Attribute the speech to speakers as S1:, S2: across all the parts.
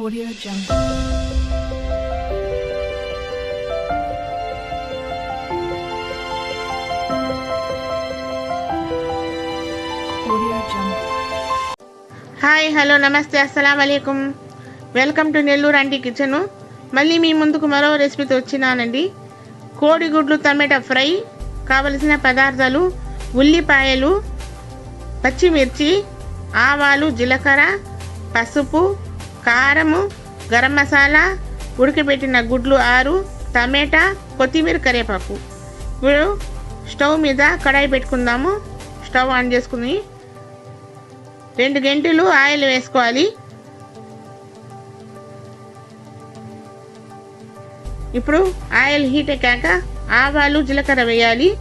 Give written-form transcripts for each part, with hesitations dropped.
S1: Audio Jungle.
S2: Hi hello నమస్తే అస్సలాము అలైకుం. Welcome to Nellore aunty kitchen. మళ్ళీ మీ ముందుకు మరో రెసిపీతో వచ్చినానండి. కోడిగుడ్లు టమాటా ఫ్రై. కావలసిన పదార్థాలు: ఉల్లిపాయలు, పచ్చిమిర్చి, ఆవాలు, జీలకర్ర, పసుపు, కారము, గరం మసాలా, ఉడకబెట్టిన గుడ్లు 6, టమాటా, కొత్తిమీర, కరివేపాకు. ఇప్పుడు స్టవ్ మీద కడాయి పెట్టుకుందాము. స్టవ్ ఆన్ చేసుకుని 2 గంటలు ఆయిల్ వేసుకోవాలి. ఇప్పుడు ఆయిల్ హీట్ ఎక్కాక ఆవాలు, జీలకర్ర వేయాలి.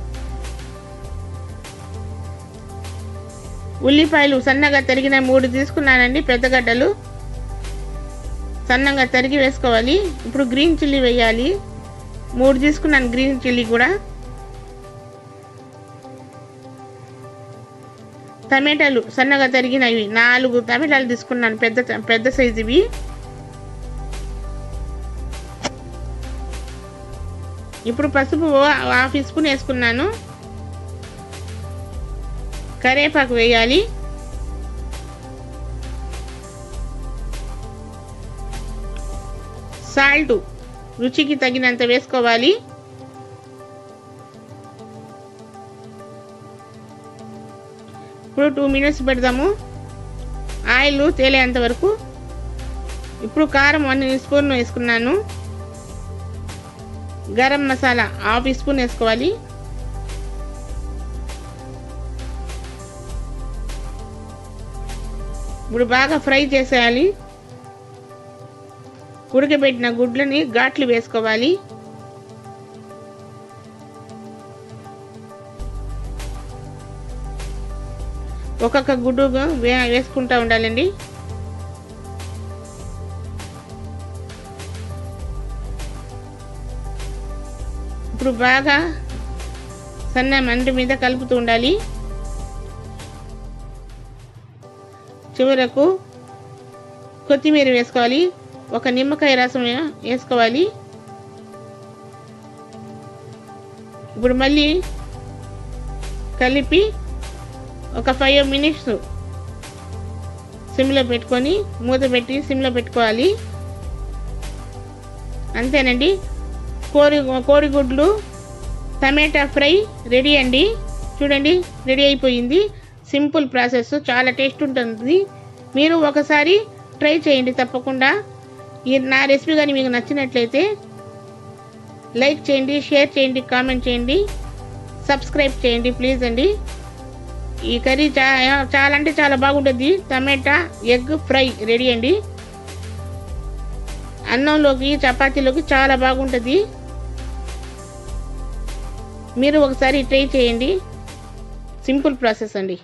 S2: ఉల్లిపాయలు సన్నగా తరిగిన 3 తీసుకున్నానండి. పెద్ద గడ్డలు సన్నగా తరిగి వేసుకోవాలి. ఇప్పుడు గ్రీన్ చిల్లీ వేయాలి. 3 తీసుకున్నాను గ్రీన్ చిల్లీ కూడా. టమాటాలు సన్నగా తరిగినవి 4 టమాటాలు తీసుకున్నాను, పెద్ద సైజువి. ఇప్పుడు పసుపు 1/2 స్పూన్ వేసుకున్నాను. కరివేపాకు వేయాలి. సాల్ట్ రుచికి తగినంత వేసుకోవాలి. ఇప్పుడు 2 మినిట్స్ పెడదాము ఆయిల్ తేలేంత వరకు. ఇప్పుడు కారం 1 స్పూన్ వేసుకున్నాను. గరం మసాలా 1/2 స్పూన్ వేసుకోవాలి. ఇప్పుడు బాగా ఫ్రై చేసేయాలి. ఉడకబెట్టిన గుడ్లని ఘాట్లు వేసుకోవాలి. ఒక్కొక్క గుడ్డు వేసుకుంటూ ఉండాలండి. ఇప్పుడు బాగా సన్న మంట మీద కలుపుతూ ఉండాలి. చివరకు కొత్తిమీర వేసుకోవాలి. 1 నిమ్మకాయ రసం వేసుకోవాలి. ఇప్పుడు మళ్ళీ కలిపి ఒక 5 మినిట్స్ సిమ్లో పెట్టుకొని మూత పెట్టి సిమ్లో పెట్టుకోవాలి. అంతేనండి, కోడిగుడ్లు టమాటా ఫ్రై రెడీ అండి. చూడండి, రెడీ అయిపోయింది. సింపుల్ ప్రాసెస్, చాలా టేస్ట్ ఉంటుంది. మీరు ఒకసారి ట్రై చేయండి తప్పకుండా. నా రెసిపీ కానీ మీకు నచ్చినట్లయితే లైక్ చేయండి, షేర్ చేయండి, కామెంట్ చేయండి, సబ్స్క్రైబ్ చేయండి ప్లీజ్ అండి. ఈ కర్రీ చాలా అంటే చాలా బాగుంటుంది. టమాటా ఎగ్ ఫ్రై రెడీ అండి. అన్నంలోకి, చపాతీలోకి చాలా బాగుంటుంది. మీరు ఒకసారి ట్రై చేయండి. సింపుల్ ప్రాసెస్ అండి.